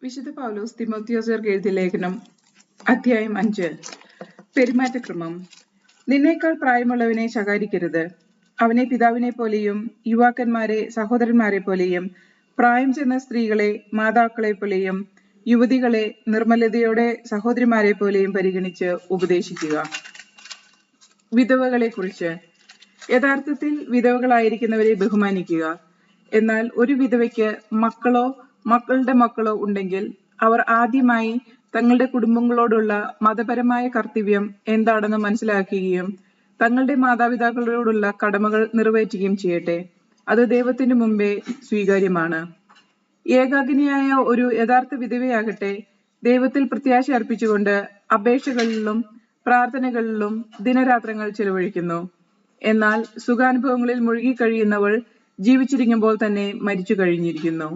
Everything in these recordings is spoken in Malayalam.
വിശുദ്ധ പൗലോസ് തിമോത്തിയോസ്യർക്ക് എഴുതിയ ലേഖനം അധ്യായം 5. പെരുമാറ്റക്രമം. നിന്നേക്കാൾ പ്രായമുള്ളവനെ ശകാരിക്കരുത്. അവനെ പിതാവിനെ പോലെയും യുവാക്കന്മാരെ സഹോദരന്മാരെ പോലെയും പ്രായം ചെന്ന സ്ത്രീകളെ മാതാക്കളെ പോലെയും യുവതികളെ നിർമ്മലതയോടെ സഹോദരിമാരെ പോലെയും പരിഗണിച്ച് ഉപദേശിക്കുക. വിധവകളെ കുറിച്ച്. യഥാർത്ഥത്തിൽ വിധവകളായിരിക്കുന്നവരെ ബഹുമാനിക്കുക. എന്നാൽ ഒരു വിധവയ്ക്ക് മക്കളോ മക്കളുടെ മക്കളോ ഉണ്ടെങ്കിൽ അവർ ആദ്യമായി തങ്ങളുടെ കുടുംബങ്ങളോടുള്ള മതപരമായ കർത്തവ്യം എന്താണെന്ന് മനസ്സിലാക്കുകയും തങ്ങളുടെ മാതാപിതാക്കളോടുള്ള കടമകൾ നിറവേറ്റുകയും ചെയ്യട്ടെ. അത് ദൈവത്തിന് മുമ്പേ സ്വീകാര്യമാണ്. ഏകാകിനിയായ ഒരു യഥാർത്ഥ വിധവയാകട്ടെ ദൈവത്തിൽ പ്രത്യാശ അർപ്പിച്ചുകൊണ്ട് അപേക്ഷകളിലും പ്രാർത്ഥനകളിലും ദിനരാത്രങ്ങൾ ചെലവഴിക്കുന്നു. എന്നാൽ സുഖാനുഭവങ്ങളിൽ മുഴുകിക്കഴിയുന്നവൾ ജീവിച്ചിരിക്കുമ്പോൾ തന്നെ മരിച്ചു കഴിഞ്ഞിരിക്കുന്നു.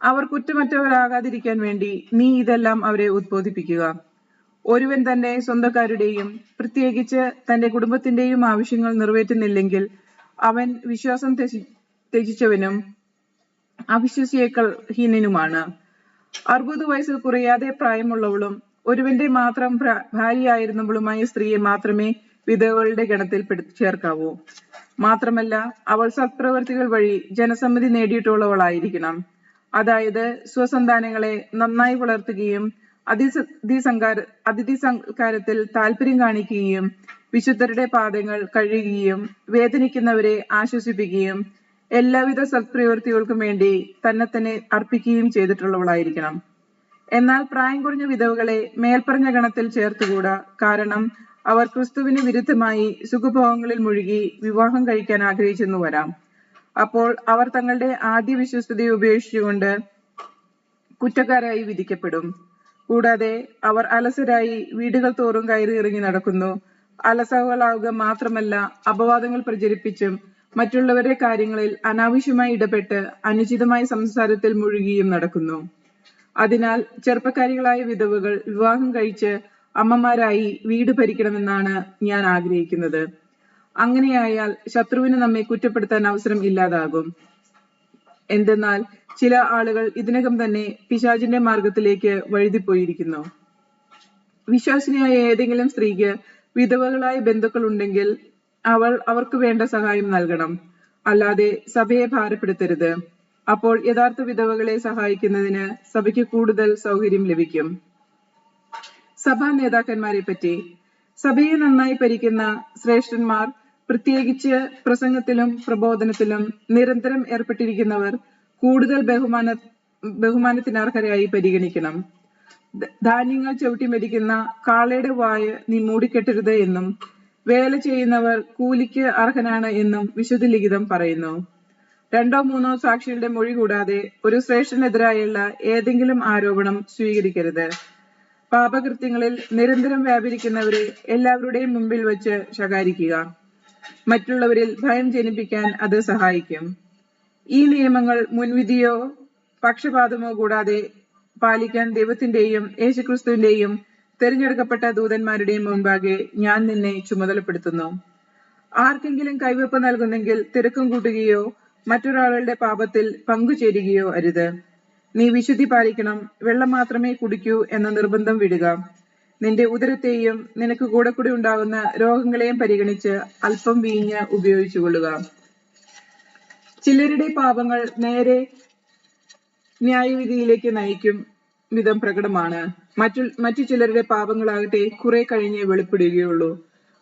അവർ കുറ്റമറ്റവരാകാതിരിക്കാൻ വേണ്ടി നീ ഇതെല്ലാം അവരെ ഉദ്ബോധിപ്പിക്കുക. ഒരുവൻ തന്റെ സ്വന്തക്കാരുടെയും പ്രത്യേകിച്ച് തന്റെ കുടുംബത്തിന്റെയും ആവശ്യങ്ങൾ നിറവേറ്റുന്നില്ലെങ്കിൽ അവൻ വിശ്വാസം ത്യജിച്ചവനും അവിശ്വസിയേക്കാൾ ഹീനനുമാണ്. 60 വയസ്സിൽ കുറയാതെ പ്രായമുള്ളവളും ഒരുവന്റെ മാത്രം ഭാര്യയായിരുന്നവളുമായ സ്ത്രീയെ മാത്രമേ വിധവകളുടെ ഗണത്തിൽ ചേർക്കാവൂ. മാത്രമല്ല, അവൾ സത്പ്രവൃത്തികൾ വഴി ജനസമ്മതി നേടിയിട്ടുള്ളവളായിരിക്കണം. അതായത് സ്വസന്താനങ്ങളെ നന്നായി വളർത്തുകയും അതിഥി സൽക്കാരത്തിൽ താല്പര്യം കാണിക്കുകയും വിശുദ്ധരുടെ പാദങ്ങൾ കഴുകുകയും വേദനിക്കുന്നവരെ ആശ്വസിപ്പിക്കുകയും എല്ലാവിധ സത്പ്രവൃത്തികൾക്കും വേണ്ടി തന്നെ അർപ്പിക്കുകയും ചെയ്തിട്ടുള്ളവളായിരിക്കണം. എന്നാൽ പ്രായം കുറഞ്ഞ വിധവകളെ മേൽപ്പറഞ്ഞ ഗണത്തിൽ ചേർത്തുകൂടാ. കാരണം അവർ ക്രിസ്തുവിന് വിരുദ്ധമായി സുഖഭോഗങ്ങളിൽ മുഴുകി വിവാഹം കഴിക്കാൻ ആഗ്രഹിച്ചെന്നു വരാം. അപ്പോൾ അവർ തങ്ങളുടെ ആദ്യ വിശ്വസ്തതയെ ഉപേക്ഷിച്ചുകൊണ്ട് കുറ്റക്കാരായി വിധിക്കപ്പെടും. കൂടാതെ അവർ അലസരായി വീടുകൾ തോറും കയറി ഇറങ്ങി നടക്കുന്നു. അലസകളാവുക മാത്രമല്ല, അപവാദങ്ങൾ പ്രചരിപ്പിച്ചും മറ്റുള്ളവരുടെ കാര്യങ്ങളിൽ അനാവശ്യമായി ഇടപെട്ട് അനുചിതമായ സംസാരത്തിൽ മുഴുകിയും നടക്കുന്നു. അതിനാൽ ചെറുപ്പക്കാരികളായ വിധവകൾ വിവാഹം കഴിച്ച് അമ്മമാരായി വീട് ഭരിക്കണമെന്നാണ് ഞാൻ ആഗ്രഹിക്കുന്നത്. അങ്ങനെയായാൽ ശത്രുവിന് നമ്മെ കുറ്റപ്പെടുത്താൻ അവസരം ഇല്ലാതാകും. എന്തെന്നാൽ ചില ആളുകൾ ഇതിനകം തന്നെ പിശാചിന്റെ മാർഗത്തിലേക്ക് വഴുതിപ്പോയിരിക്കുന്നു. വിശ്വാസിനിയായ ഏതെങ്കിലും സ്ത്രീക്ക് വിധവകളായ ബന്ധുക്കൾ ഉണ്ടെങ്കിൽ അവർക്ക് വേണ്ട സഹായം നൽകണം. അല്ലാതെ സഭയെ ഭാരപ്പെടുത്തരുത്. അപ്പോൾ യഥാർത്ഥ വിധവകളെ സഹായിക്കുന്നതിന് സഭയ്ക്ക് കൂടുതൽ സൗകര്യം ലഭിക്കും. സഭാ നേതാക്കന്മാരെ പറ്റി. സഭയെ നന്നായി ഭരിക്കുന്ന ശ്രേഷ്ഠന്മാർ, പ്രത്യേകിച്ച് പ്രസംഗത്തിലും പ്രബോധനത്തിലും നിരന്തരം ഏർപ്പെട്ടിരിക്കുന്നവർ കൂടുതൽ ബഹുമാനത്തിനർഹരായി പരിഗണിക്കണം. ധാന്യങ്ങൾ ചവിട്ടി മരിക്കുന്ന കാളയുടെ വായ നീ മൂടിക്കെട്ടരുത് എന്നും വേല ചെയ്യുന്നവർ കൂലിക്ക് അർഹനാണ് എന്നും വിശുദ്ധ ലിഖിതം പറയുന്നു. 2 or 3 സാക്ഷികളുടെ മൊഴി കൂടാതെ ഒരു ശ്രേഷ്ഠനെതിരായുള്ള ഏതെങ്കിലും ആരോപണം സ്വീകരിക്കരുത്. പാപകൃത്യങ്ങളിൽ നിരന്തരം വ്യാപരിക്കുന്നവരെ എല്ലാവരുടെയും മുമ്പിൽ വെച്ച് ശകാരിക്കുക. മറ്റുള്ളവരിൽ ഭയം ജനിപ്പിക്കാൻ അത് സഹായിക്കും. ഈ നിയമങ്ങൾ മുൻവിധിയോ പക്ഷപാതമോ കൂടാതെ പാലിക്കാൻ ദൈവത്തിന്റെയും യേശുക്രിസ്തുവിന്റെയും തിരഞ്ഞെടുക്കപ്പെട്ട ദൂതന്മാരുടെയും മുൻപാകെ ഞാൻ നിന്നെ ചുമതലപ്പെടുത്തുന്നു. ആർക്കെങ്കിലും കൈവെപ്പ് നൽകുന്നെങ്കിൽ തിരക്കും കൂട്ടുകയോ മറ്റൊരാളുടെ പാപത്തിൽ പങ്കുചേരുകയോ അരുത്. നീ വിശുദ്ധി പാലിക്കണം. വെള്ളം മാത്രമേ കുടിക്കൂ എന്ന നിർബന്ധം വിടുക. നിന്റെ ഉദരത്തെയും നിനക്ക് കൂടെ ഉണ്ടാകുന്ന രോഗങ്ങളെയും പരിഗണിച്ച് അല്പം വീഞ്ഞ് ഉപയോഗിച്ചുകൊള്ളുക. ചിലരുടെ പാപങ്ങൾ നേരെ ന്യായവിധിയിലേക്ക് നയിക്കും വിധം പ്രകടമാണ്. മറ്റു ചിലരുടെ പാപങ്ങളാകട്ടെ കുറെ കഴിഞ്ഞേ വെളിപ്പെടുകയുള്ളൂ.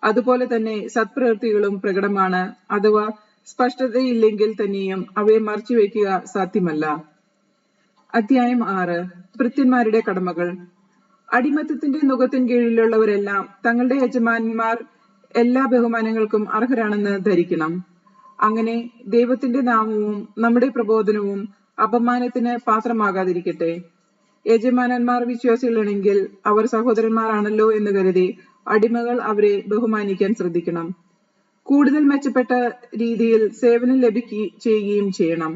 അതുപോലെ തന്നെ സത്പ്രവൃത്തികളും പ്രകടമാണ്. അഥവാ സ്പഷ്ടതയില്ലെങ്കിൽ തന്നെയും അവയെ മറച്ചുവെക്കുക സാധ്യമല്ല. അധ്യായം 6. ഭൃത്യന്മാരുടെ കടമകൾ. അടിമത്തത്തിന്റെ നുകത്തിൻ കീഴിലുള്ളവരെല്ലാം തങ്ങളുടെ യജമാനന്മാർ എല്ലാ ബഹുമാനങ്ങൾക്കും അർഹരാണെന്ന് ധരിക്കണം. അങ്ങനെ ദൈവത്തിന്റെ നാമവും നമ്മുടെ പ്രബോധനവും അപമാനത്തിന് പാത്രമാകാതിരിക്കട്ടെ. യജമാനന്മാർ വിശ്വാസികളാണെങ്കിൽ അവർ സഹോദരന്മാരാണല്ലോ എന്ന് കരുതി അടിമകൾ അവരെ ബഹുമാനിക്കാൻ ശ്രദ്ധിക്കണം. കൂടുതൽ മെച്ചപ്പെട്ട രീതിയിൽ സേവനം ചെയ്യുകയും ചെയ്യണം.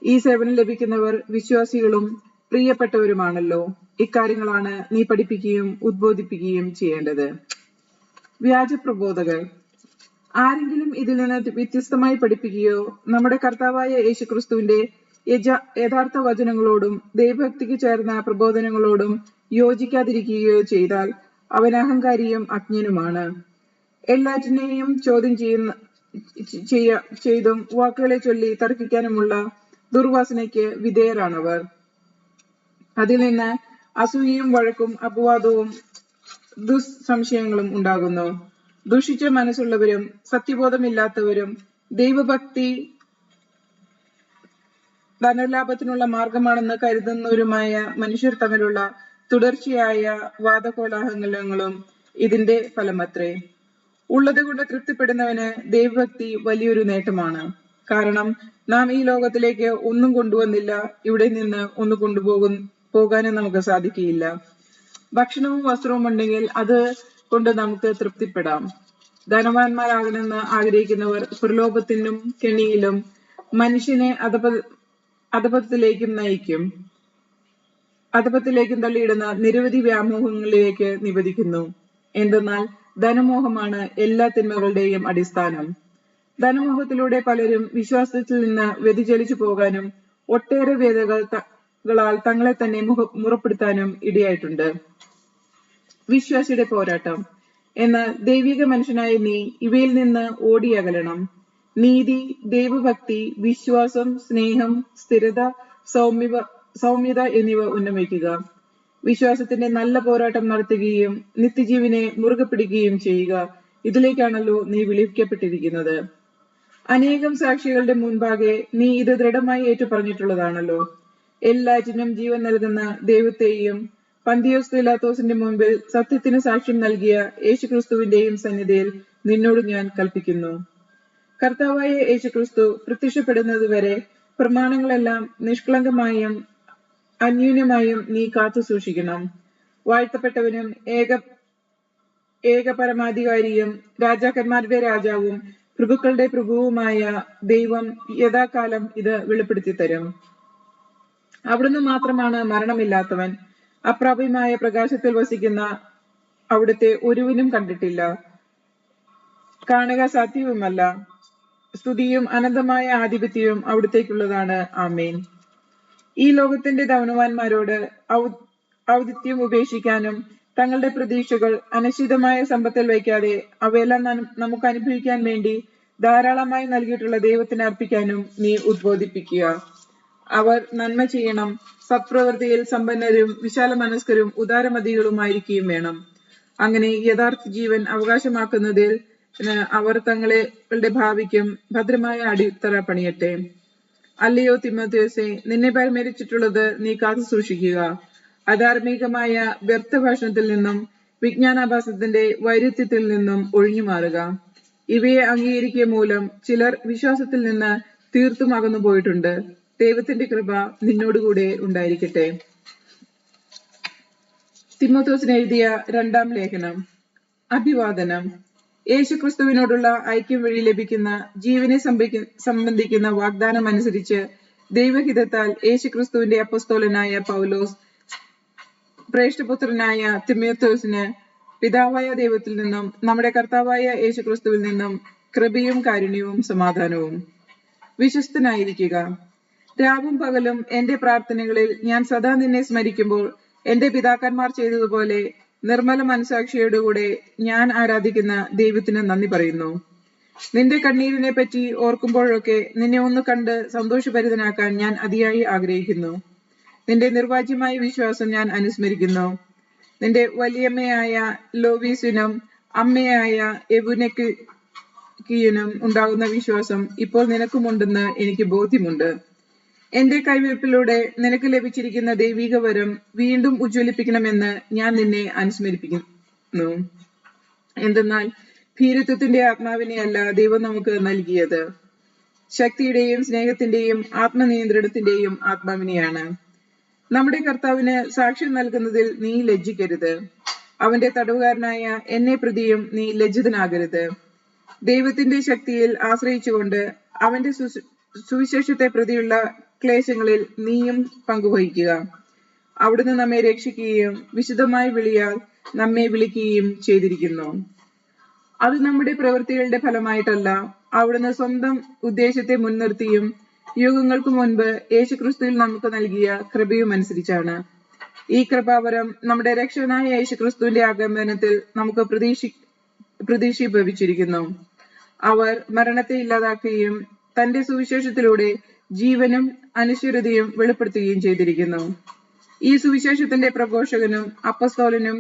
ഈ സേവനം ലഭിക്കുന്നവർ വിശ്വാസികളും പ്രിയപ്പെട്ടവരുമാണല്ലോ. ഇക്കാര്യങ്ങളാണ് നീ പഠിപ്പിക്കുകയും ഉദ്ബോധിപ്പിക്കുകയും ചെയ്യേണ്ടത്. വ്യാജപ്രബോധകർ. ആരെങ്കിലും ഇതിൽ നിന്ന് വ്യത്യസ്തമായി പഠിപ്പിക്കുകയോ നമ്മുടെ കർത്താവായ യേശുക്രിസ്തുവിന്റെ യഥാർത്ഥ വചനങ്ങളോടും ദൈവഭക്തിക്ക് ചേർന്ന പ്രബോധനങ്ങളോടും യോജിക്കാതിരിക്കുകയോ ചെയ്താൽ അവൻ അഹങ്കാരിയും അജ്ഞനുമാണ്. എല്ലാറ്റിനെയും ചോദ്യം ചെയ്തും വാക്കുകളെ ചൊല്ലി തർക്കിക്കാനുമുള്ള ദുർവാസനയ്ക്ക് വിധേയരാണവർ. അതിൽ നിന്ന് അസൂയയും വഴക്കും അപവാദവും ദുസ്സംശയങ്ങളും ഉണ്ടാകുന്നു. ദുഷിച്ച മനസ്സുള്ളവരും സത്യബോധമില്ലാത്തവരും ദൈവഭക്തി ധനലാഭത്തിനുള്ള മാർഗമാണെന്ന് കരുതുന്നവരുമായ മനുഷ്യർ തമ്മിലുള്ള തുടർച്ചയായ വാദകോലാഹലങ്ങളും ഇതിന്റെ ഫലമത്രേ. ഉള്ളത് കൊണ്ട് തൃപ്തിപ്പെടുന്നവന് ദൈവഭക്തി വലിയൊരു നേട്ടമാണ്. കാരണം നാം ഈ ലോകത്തിലേക്ക് ഒന്നും കൊണ്ടുവന്നില്ല, ഇവിടെ നിന്ന് ഒന്ന് പോകാനും നമുക്ക് സാധിക്കുകയില്ല. ഭക്ഷണവും വസ്ത്രവും ഉണ്ടെങ്കിൽ അത് കൊണ്ട് നമുക്ക് തൃപ്തിപ്പെടാം. ധനവാന്മാരാകണമെന്ന് ആഗ്രഹിക്കുന്നവർ പ്രലോഭത്തിനും കെണിയിലും മനുഷ്യനെ അധപത്തിലേക്കും തള്ളിയിടുന്ന നിരവധി വ്യാമോഹങ്ങളിലേക്ക് നിവദിക്കുന്നു. എന്തെന്നാൽ ധനമോഹമാണ് എല്ലാ തിന്മകളുടെയും അടിസ്ഥാനം. ധനമോഹത്തിലൂടെ പലരും വിശ്വാസത്തിൽ നിന്ന് വ്യതിചലിച്ചു പോകാനും ഒട്ടേറെ വേദനകളാൽ തങ്ങളെ തന്നെ മുറപ്പെടുത്താനും ഇടയായിട്ടുണ്ട്. വിശ്വാസിയുടെ പോരാട്ടം. എന്നാൽ ദൈവിക മനുഷ്യനായ നീ ഇവയിൽ നിന്ന് ഓടിയകലണം. നീതി, ദൈവഭക്തി, വിശ്വാസം, സ്നേഹം, സ്ഥിരത, സൗമ്യത എന്നിവ ഉന്നമിക്കുക. വിശ്വാസത്തിന്റെ നല്ല പോരാട്ടം നടത്തുകയും നിത്യജീവനെ മുറുകെ പിടിക്കുകയും ചെയ്യുക. ഇതിലേക്കാണല്ലോ നീ വിളിക്കപ്പെട്ടിരിക്കുന്നത്. അനേകം സാക്ഷികളുടെ മുൻപാകെ നീ ഇത് ദൃഢമായി ഏറ്റുപറഞ്ഞിട്ടുള്ളതാണല്ലോ. എല്ലാറ്റിനും ജീവൻ നൽകുന്ന ദൈവത്തെയും പന്തിയോസ് പീലാത്തോസിന്റെ മുൻപിൽ സത്യത്തിന് സാക്ഷ്യം നൽകിയ യേശുക്രിസ്തുവിന്റെയും സന്നിധിയിൽ നിന്നോട് ഞാൻ കൽപ്പിക്കുന്നു. കർത്താവായ യേശുക്രിസ്തു പ്രത്യക്ഷപ്പെടുന്നതുവരെ പ്രമാണങ്ങളെല്ലാം നിഷ്കളങ്കമായും അന്യൂനമായും നീ കാത്തു സൂക്ഷിക്കണം. വാഴ്ത്തപ്പെട്ടവനും ഏക പരമാധികാരിയും രാജാക്കന്മാരുടെ രാജാവും പ്രഭുക്കളുടെ പ്രഭുവുമായ ദൈവം യഥാകാലം ഇത് വെളിപ്പെടുത്തി തരും. അവിടുന്ന് മാത്രമാണ് മരണമില്ലാത്തവൻ. അപ്രാപ്യമായ പ്രകാശത്തിൽ വസിക്കുന്ന അവിടുത്തെ ഒരുവനും കണ്ടിട്ടില്ല, കാണുക സാധ്യവുമല്ല. സ്തുതിയും അനന്തമായ ആധിപത്യവും അവിടുത്തേക്കുള്ളതാണ്. ആമേൻ. ഈ ലോകത്തിന്റെ ധനവാന്മാരോട് ഔദിത്യം ഉപേക്ഷിക്കാനും തങ്ങളുടെ പ്രതീക്ഷകൾ അനിശ്ചിതമായ സമ്പത്തിൽ വയ്ക്കാതെ അവയെല്ലാം നമുക്ക് അനുഭവിക്കാൻ വേണ്ടി ധാരാളമായി നൽകിയിട്ടുള്ള ദൈവത്തിന് അർപ്പിക്കാനും നീ ഉദ്ബോധിപ്പിക്കുക. അവർ നന്മ ചെയ്യണം, സത്പ്രവൃത്തിയിൽ സമ്പന്നരും വിശാല മനസ്കരും ഉദാരമതികളുമായിരിക്കുകയും വേണം. അങ്ങനെ യഥാർത്ഥ ജീവൻ അവകാശമാക്കുന്നതിൽ അവർ തങ്ങളുടെ ഭാവിക്കും ഭദ്രമായ അടിത്തറ പണിയട്ടെ. അല്ലയോ തിമോഥെയോസേ, നിന്നെ പരിമരിച്ചിട്ടുള്ളത് നീ കാത്തു സൂക്ഷിക്കുക. അധാർമികമായ വ്യർത്ഥ ഭാഷണത്തിൽ നിന്നും വിജ്ഞാനാഭാസത്തിന്റെ വൈരുദ്ധ്യത്തിൽ നിന്നും ഒഴിഞ്ഞു മാറുക. ഇവയെ അംഗീകരിക്കുക മൂലം ചിലർ വിശ്വാസത്തിൽ നിന്ന് തീർത്തും അകന്നു പോയിട്ടുണ്ട്. ദൈവത്തിന്റെ കൃപ നിന്നോടുകൂടെ ഉണ്ടായിരിക്കട്ടെ. തിമോഥെയോസിന് എഴുതിയ രണ്ടാം ലേഖനം. അഭിവാദനം. യേശുക്രിസ്തുവിനോടുള്ള ഐക്യം വഴി ലഭിക്കുന്ന ജീവനെ സംബന്ധിക്കുന്ന വാഗ്ദാനം അനുസരിച്ച് ദൈവഹിതത്താൽ യേശുക്രിസ്തുവിന്റെ അപ്പസ്തോലനായ പൗലോസ് ശ്രേഷ്ഠപുത്രനായ തിമോഥെയോസിന് പിതാവായ ദൈവത്തിൽ നിന്നും നമ്മുടെ കർത്താവായ യേശുക്രിസ്തുവിൽ നിന്നും കൃപയും കാരുണ്യവും സമാധാനവും. വിശ്വസ്തനായിരിക്കുക. രാവും പകലും എന്റെ പ്രാർത്ഥനകളിൽ ഞാൻ സദാ നിന്നെ സ്മരിക്കുമ്പോൾ എന്റെ പിതാക്കന്മാർ ചെയ്തതുപോലെ നിർമ്മല മനസാക്ഷിയോടുകൂടെ ഞാൻ ആരാധിക്കുന്ന ദൈവത്തിന് നന്ദി പറയുന്നു. നിന്റെ കണ്ണീരിനെ പറ്റി ഓർക്കുമ്പോഴൊക്കെ നിന്നെ ഒന്ന് കണ്ട് സന്തോഷഭരിതനാക്കാൻ ഞാൻ അതിയായി ആഗ്രഹിക്കുന്നു. നിന്റെ നിർവാജ്യമായ വിശ്വാസം ഞാൻ അനുസ്മരിക്കുന്നു. നിന്റെ വലിയമ്മയായ ലോവീസിനും അമ്മയായ എവുനെക്കിനും ഉണ്ടാകുന്ന വിശ്വാസം ഇപ്പോൾ നിനക്കുമുണ്ടെന്ന് എനിക്ക് ബോധ്യമുണ്ട്. എന്റെ കൈവയ്പിലൂടെ നിനക്ക് ലഭിച്ചിരിക്കുന്ന ദൈവിക വരം വീണ്ടും ഉജ്ജ്വലിപ്പിക്കണമെന്ന് ഞാൻ നിന്നെ അനുസ്മരിപ്പിക്കുന്നു. എന്തെന്നാൽ ഭീരുത്വത്തിന്റെ ആത്മാവിനെയല്ല ദൈവം നമുക്ക് നൽകിയത്, ശക്തിയുടെയും സ്നേഹത്തിന്റെയും ആത്മനിയന്ത്രണത്തിന്റെയും ആത്മാവിനെയാണ്. നമ്മുടെ കർത്താവിന് സാക്ഷ്യം നൽകുന്നതിൽ നീ ലജ്ജിക്കരുത്. അവന്റെ തടവുകാരനായ എന്നെ പ്രതിയും നീ ലജ്ജിതനാകരുത്. ദൈവത്തിന്റെ ശക്തിയിൽ ആശ്രയിച്ചുകൊണ്ട് അവന്റെ സുവിശേഷത്തെ പ്രതിയുള്ള ക്ലേശങ്ങളിൽ നീയും പങ്കുവഹിക്കുക. അവിടുന്ന് നമ്മെ രക്ഷിക്കുകയും വിശുദ്ധമായ വിളിയാൽ നമ്മെ വിളിക്കുകയും ചെയ്തിരിക്കുന്നു. അത് നമ്മുടെ പ്രവൃത്തികളുടെ ഫലമായിട്ടല്ല, അവിടുന്ന് സ്വന്തം ഉദ്ദേശത്തെ മുൻനിർത്തിയും യുഗങ്ങൾക്ക് മുൻപ് യേശുക്രിസ്തുവിൽ നമുക്ക് നൽകിയ കൃപയും അനുസരിച്ചാണ്. ഈ കൃപാവരം നമ്മുടെ രക്ഷകനായ യേശുക്രിസ്തുവിന്റെ ആഗമനത്തിൽ നമുക്ക് പ്രതീക്ഷീഭവിച്ചിരിക്കുന്നു. അവർ മരണത്തെ ഇല്ലാതാക്കുകയും തന്റെ സുവിശേഷത്തിലൂടെ ജീവനും അനശ്വരതയും വെളിപ്പെടുത്തുകയും ചെയ്തിരിക്കുന്നു. ഈ സുവിശേഷത്തിന്റെ പ്രഘോഷകനും അപ്പസ്തോലനും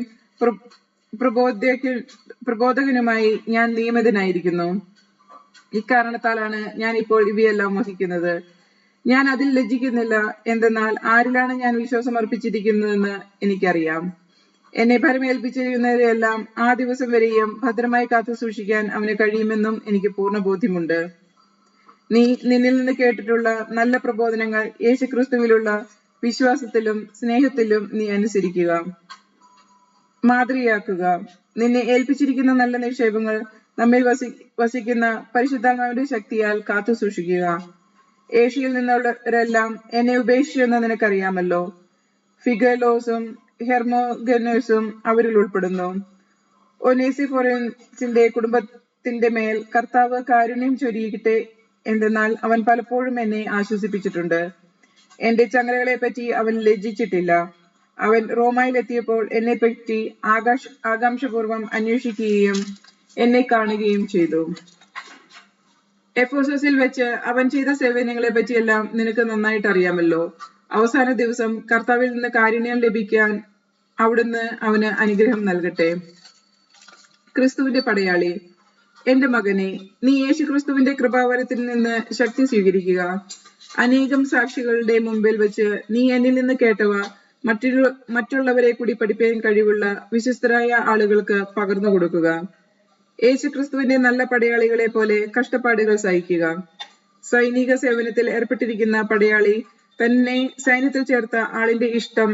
പ്രബോധകനുമായി ഞാൻ നിയമിതനായിരിക്കുന്നു. ഇക്കാരണത്താലാണ് ഞാൻ ഇപ്പോൾ ഇവയെല്ലാം വഹിക്കുന്നത്. ഞാൻ അതിൽ ലജ്ജിക്കുന്നില്ല. എന്തെന്നാൽ ആരിലാണ് ഞാൻ വിശ്വാസം അർപ്പിച്ചിരിക്കുന്നതെന്ന് എനിക്കറിയാം. എന്നെ ഭരമേൽപ്പിച്ചിരിക്കുന്നവരെയെല്ലാം ആ ദിവസം വരെയും ഭദ്രമായി കാത്തു സൂക്ഷിക്കാൻ അവന് കഴിയുമെന്നും എനിക്ക് പൂർണ്ണ ബോധ്യമുണ്ട്. നിന്നിൽ നിന്ന് കേട്ടിട്ടുള്ള നല്ല പ്രബോധനങ്ങൾ യേശുക്രിസ്തുവിലുള്ള വിശ്വാസത്തിലും സ്നേഹത്തിലും നീ അനുസരിക്കുക, മാതൃകയാക്കുക. നിന്നെ ഏൽപ്പിച്ചിരിക്കുന്ന നല്ല നിക്ഷേപങ്ങൾ നമ്മിൽ വസിക്കുന്ന പരിശുദ്ധാത്മാവിന്റെ ശക്തിയാൽ കാത്തു സൂക്ഷിക്കുക. ഏഷ്യയിൽ നിന്നുള്ളവരെല്ലാം എന്നെ ഉപേക്ഷിച്ചെന്ന് നിനക്കറിയാമല്ലോ. ഫിഗലോസും ഹെർമോഗനോസും അവരിൽ ഉൾപ്പെടുന്നു. ഒനേസിഫോറസിന്റെ കുടുംബത്തിന്റെ മേൽ കർത്താവ് കാരുണ്യം ചൊരിയട്ടെ. എന്തെന്നാൽ അവൻ പലപ്പോഴും എന്നെ ആശ്വസിപ്പിച്ചിട്ടുണ്ട്. എന്റെ ചങ്ങലകളെ പറ്റി അവൻ ലജ്ജിച്ചിട്ടില്ല. അവൻ റോമായിലെത്തിയപ്പോൾ എന്നെപ്പറ്റി ആകാംക്ഷപൂർവം അന്വേഷിക്കുകയും എന്നെ കാണുകയും ചെയ്തു. എഫെസോസിൽ വെച്ച് അവൻ ചെയ്ത സേവനങ്ങളെ പറ്റിയെല്ലാം നിനക്ക് നന്നായിട്ട് അറിയാമല്ലോ. അവസാന ദിവസം കർത്താവിൽ നിന്ന് കാരുണ്യം ലഭിക്കാൻ അവിടുന്ന് അവന് അനുഗ്രഹം നൽകട്ടെ. ക്രിസ്തുവിന്റെ പടയാളി, എന്റെ മകനെ, നീ യേശുക്രിസ്തുവിന്റെ കൃപാവരത്തിൽ നിന്ന് ശക്തി സ്വീകരിക്കുക. അനേകം സാക്ഷികളുടെ മുമ്പിൽ വെച്ച് നീ എന്നിൽ നിന്ന് കേട്ടവ മറ്റുള്ളവരെ കൂടി പഠിപ്പിക്കാൻ കഴിവുള്ള വിശ്വസ്തരായ ആളുകൾക്ക് പകർന്നു കൊടുക്കുക. യേശുക്രിസ്തുവിന്റെ നല്ല പടയാളികളെ പോലെ കഷ്ടപ്പാടുകൾ സഹിക്കുക. സൈനിക സേവനത്തിൽ ഏർപ്പെട്ടിരിക്കുന്ന പടയാളി തന്നെ സൈന്യത്തിൽ ചേർത്ത ആളിന്റെ ഇഷ്ടം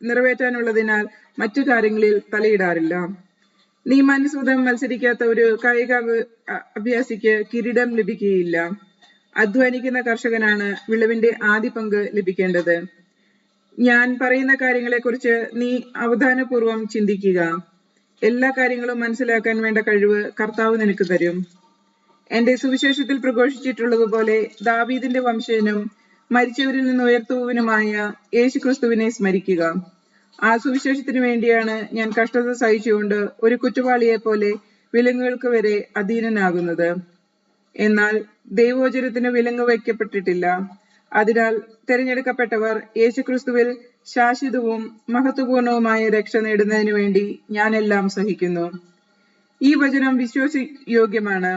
നിറവേറ്റാനുള്ളതിനാൽ മറ്റു കാര്യങ്ങളിൽ തലയിടാറില്ല. നീ മനസ്സുതം മത്സരിക്കാത്ത ഒരു കായിക അഭ്യാസിക്ക് കിരീടം ലഭിക്കുകയില്ല. അധ്വാനിക്കുന്ന കർഷകനാണ് വിളവിന്റെ ആദ്യ പങ്ക് ലഭിക്കേണ്ടത്. ഞാൻ പറയുന്ന കാര്യങ്ങളെക്കുറിച്ച് നീ അവധാനപൂർവം ചിന്തിക്കുക. എല്ലാ കാര്യങ്ങളും മനസ്സിലാക്കാൻ വേണ്ട കഴിവ് കർത്താവ് നിനക്ക് തരും. എന്റെ സുവിശേഷത്തിൽ പ്രഘോഷിച്ചിട്ടുള്ളതുപോലെ ദാവീദിന്റെ വംശജനും മരിച്ചവരിൽ നിന്ന് ഉയർത്തുവനുമായ യേശുക്രിസ്തുവിനെ സ്മരിക്കുക. ആ സുവിശേഷത്തിന് വേണ്ടിയാണ് ഞാൻ കഷ്ടത സഹിച്ചുകൊണ്ട് ഒരു കുറ്റവാളിയെ പോലെ വിലങ്ങുകൾക്ക് വരെ അധീനനാകുന്നത്. എന്നാൽ ദൈവവചനത്തിന് വിലങ്ങ് വയ്ക്കപ്പെട്ടിട്ടില്ല. അതിനാൽ തിരഞ്ഞെടുക്കപ്പെട്ടവർ യേശുക്രിസ്തുവിൽ ശാശ്വതവും മഹത്വപൂർണവുമായ രക്ഷ നേടുന്നതിനു വേണ്ടി ഞാനെല്ലാം സഹിക്കുന്നു. ഈ വചനം വിശ്വാസയോഗ്യമാണ്.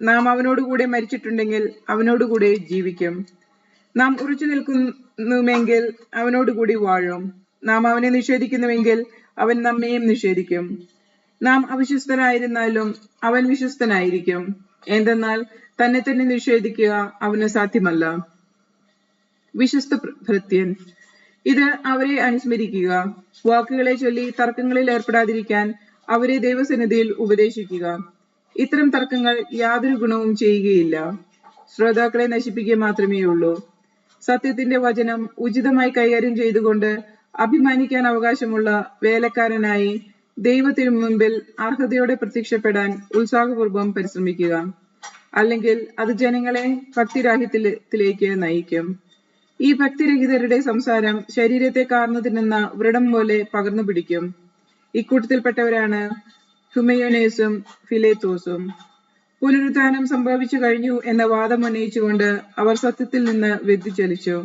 നാം അവനോടുകൂടെ മരിച്ചിട്ടുണ്ടെങ്കിൽ അവനോടുകൂടെ ജീവിക്കും. നാം ഉറച്ചു നിൽക്കുന്നുവെങ്കിൽ അവനോടുകൂടി വാഴും. നാം അവനെ നിഷേധിക്കുന്നുവെങ്കിൽ അവൻ നമ്മെയും നിഷേധിക്കും. നാം അവിശ്വസ്തനായിരുന്നാലും അവൻ വിശ്വസ്തനായിരിക്കും. എന്തെന്നാൽ തന്നെ തന്നെ നിഷേധിക്കുക അവന് സാധ്യമല്ല. വിശ്വസ്ത ഭൃത്യൻ, ഇത് അവരെ അനുസ്മരിക്കുക. വാക്കുകളെ ചൊല്ലി തർക്കങ്ങളിൽ ഏർപ്പെടാതിരിക്കാൻ അവരെ ദൈവസന്നിധിയിൽ ഉപദേശിക്കുക. ഇത്തരം തർക്കങ്ങൾ യാതൊരു ഗുണവും ചെയ്യുകയില്ല, ശ്രോതാക്കളെ നശിപ്പിക്കുക മാത്രമേ ഉള്ളൂ. സത്യത്തിന്റെ വചനം ഉചിതമായി കൈകാര്യം ചെയ്തുകൊണ്ട് അഭിമാനിക്കാൻ അവകാശമുള്ള വേലക്കാരനായി ദൈവത്തിനു മുൻപിൽ അർഹതയോടെ പ്രത്യക്ഷപ്പെടാൻ ഉത്സാഹപൂർവം പരിശ്രമിക്കുക. അല്ലെങ്കിൽ അത് ജനങ്ങളെ ഭക്തിരാഹിത്യത്തിലേക്ക് നയിക്കും. ഈ ഭക്തിരഹിതരുടെ സംസാരം ശരീരത്തെ കാർന്നു തിന്നുന്ന വ്രണം പോലെ പകർന്നു പിടിക്കും. ഇക്കൂട്ടത്തിൽപ്പെട്ടവരാണ് ഹുമയോനേസും ഫിലേത്തോസും. പുനരുത്ഥാനം സംഭവിച്ചു കഴിഞ്ഞു എന്ന വാദം ഉന്നയിച്ചുകൊണ്ട് അവർ സത്യത്തിൽ നിന്ന് വ്യതിചലിച്ചു.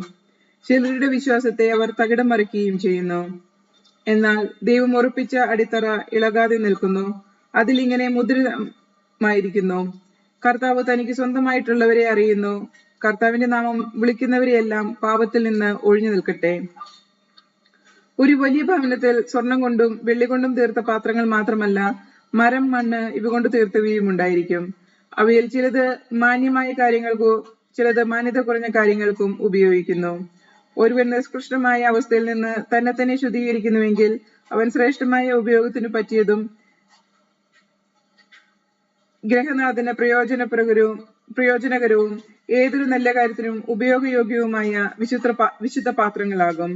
ചിലരുടെ വിശ്വാസത്തെ അവർ തകിടം മറിക്കുകയും ചെയ്യുന്നു. എന്നാൽ ദൈവം ഉറപ്പിച്ച അടിത്തറ ഇളകാതെ നിൽക്കുന്നു. അതിലിങ്ങനെ മുദ്രിതമായിരിക്കുന്നു: കർത്താവ് തനിക്ക് സ്വന്തമായിട്ടുള്ളവരെ അറിയുന്നു. കർത്താവിന്റെ നാമം വിളിക്കുന്നവരെയെല്ലാം പാപത്തിൽ നിന്ന് ഒഴിഞ്ഞു നിൽക്കട്ടെ. ഒരു വലിയ ഭവനത്തിൽ സ്വർണം കൊണ്ടും വെള്ളി കൊണ്ടും തീർത്ത പാത്രങ്ങൾ മാത്രമല്ല, മരം, മണ്ണ് ഇവ കൊണ്ട് തീർത്തവയും ഉണ്ടായിരിക്കും. അവയിൽ ചിലത് മാന്യമായ കാര്യങ്ങൾക്കോ ചിലത് മാന്യത കുറഞ്ഞ കാര്യങ്ങൾക്കും ഉപയോഗിക്കുന്നു. ഒരുവൻ നിഷ്കൃഷ്ടമായ അവസ്ഥയിൽ നിന്ന് തന്നെ തന്നെ ശുദ്ധീകരിക്കുന്നുവെങ്കിൽ അവൻ ശ്രേഷ്ഠമായ ഉപയോഗത്തിനു പറ്റിയതും ഗ്രഹനാഥന് പ്രയോജനകരവും ഏതൊരു നല്ല കാര്യത്തിനും ഉപയോഗയോഗ്യവുമായ വിശുദ്ധ പാത്രങ്ങളാകും.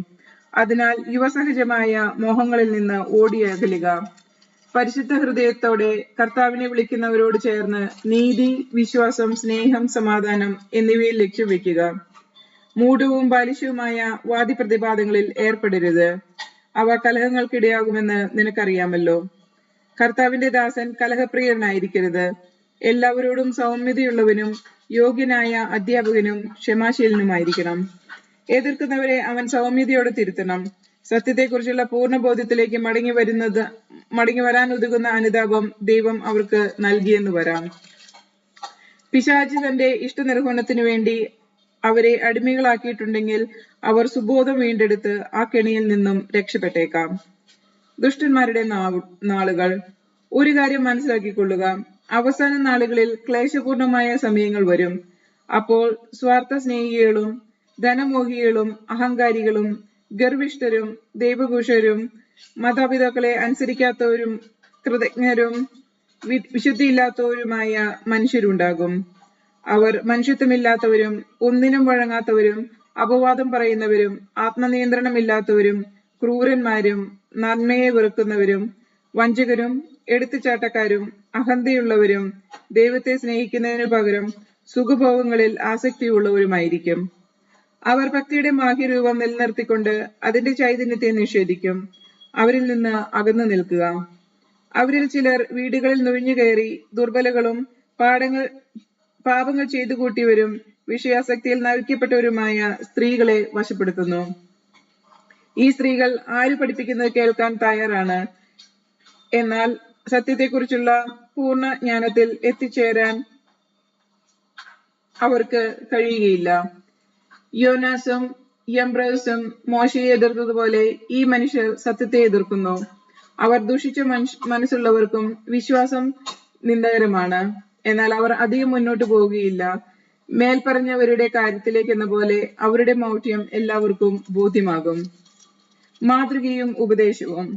അതിനാൽ യുവസഹജമായ മോഹങ്ങളിൽ നിന്ന് ഓടി അകലുക. പരിശുദ്ധ ഹൃദയത്തോടെ കർത്താവിനെ വിളിക്കുന്നവരോട് ചേർന്ന് നീതി, വിശ്വാസം, സ്നേഹം, സമാധാനം എന്നിവയിൽ ലക്ഷ്യം വെക്കുക. മൂഢവും ബാലിശവുമായ വാദിപ്രതിവാദങ്ങളിൽ ഏർപ്പെടരുത്. അവ കലഹങ്ങൾക്കിടയാകുമെന്ന് നിനക്കറിയാമല്ലോ. കർത്താവിന്റെ ദാസൻ കലഹപ്രിയനായിരിക്കരുത്. എല്ലാവരോടും സൗമ്യതയുള്ളവനും യോഗ്യനായ അധ്യാപകനും ക്ഷമാശീലനുമായിരിക്കണം. എതിർക്കുന്നവരെ അവൻ സൗമ്യതയോടെ തിരുത്തണം. സത്യത്തെക്കുറിച്ചുള്ള പൂർണ്ണ ബോധ്യത്തിലേക്ക് മടങ്ങി വരാൻ ഉതകുന്ന അനുതാപം ദൈവം അവർക്ക് നൽകിയെന്ന് വരാം. പിശാച് തന്റെ ഇഷ്ടനിർവഹണത്തിനു വേണ്ടി അവരെ അടിമകളാക്കിയിട്ടുണ്ടെങ്കിൽ അവർ സുബോധം വീണ്ടെടുത്ത് ആ കെണിയിൽ നിന്നും രക്ഷപ്പെട്ടേക്കാം. ദുഷ്ടന്മാരുടെ നാളുകൾ. ഒരു കാര്യം മനസ്സിലാക്കിക്കൊള്ളുക, അവസാന നാളുകളിൽ ക്ലേശപൂർണമായ സമയങ്ങൾ വരും. അപ്പോൾ സ്വാർത്ഥ സ്നേഹികളും ധനമോഹികളും അഹങ്കാരികളും ഗർവിഷ്ഠരും ദൈവഘോഷരും മാതാപിതാക്കളെ അനുസരിക്കാത്തവരും കൃതജ്ഞരും വിശുദ്ധിയില്ലാത്തവരുമായ മനുഷ്യരുണ്ടാകും. അവർ മനുഷ്യത്വമില്ലാത്തവരും ഒന്നിനും വഴങ്ങാത്തവരും അപവാദം പറയുന്നവരും ആത്മനിയന്ത്രണമില്ലാത്തവരും ക്രൂരന്മാരും നന്മയെ വെറുക്കുന്നവരും വഞ്ചകരും എടുത്തുചാട്ടക്കാരും അഹന്തയുള്ളവരും ദൈവത്തെ സ്നേഹിക്കുന്നതിനു പകരം സുഖഭോഗങ്ങളിൽ ആസക്തിയുള്ളവരുമായിരിക്കും. അവർ ഭക്തിയുടെ ബാഹ്യരൂപം നിലനിർത്തിക്കൊണ്ട് അതിന്റെ ചൈതന്യത്തെ നിഷേധിക്കും. അവരിൽ നിന്ന് അകന്നു നിൽക്കുക. അവരിൽ ചിലർ വീടുകളിൽ നുഴഞ്ഞുകയറി ദുർബലകളും പാപങ്ങൾ ചെയ്തു കൂട്ടിയവരും വിഷയാസക്തിയിൽ നയിക്കപ്പെട്ടവരുമായ സ്ത്രീകളെ വശപ്പെടുത്തുന്നു. ഈ സ്ത്രീകൾ ആര് പഠിപ്പിക്കുന്നത് കേൾക്കാൻ തയ്യാറാണ്, എന്നാൽ സത്യത്തെക്കുറിച്ചുള്ള പൂർണ്ണ ജ്ഞാനത്തിൽ എത്തിച്ചേരാൻ അവർക്ക് കഴിയുകയില്ല. യോനാസും യംബ്രസും മോശയെ എതിർത്തതുപോലെ ഈ മനുഷ്യർ സത്യത്തെ എതിർക്കുന്നു. അവർ ദുഷിച്ച മനസ്സുള്ളവർക്കും വിശ്വാസം നിന്ദകരമാണ്. എന്നാൽ അവർ അധികം മുന്നോട്ട് പോവുകയില്ല. മേൽപ്പറഞ്ഞവരുടെ കാര്യത്തിലേക്ക് എന്ന പോലെ അവരുടെ മൗഢ്യം എല്ലാവർക്കും ബോധ്യമാകും. മാതൃകയും ഉപദേശവും.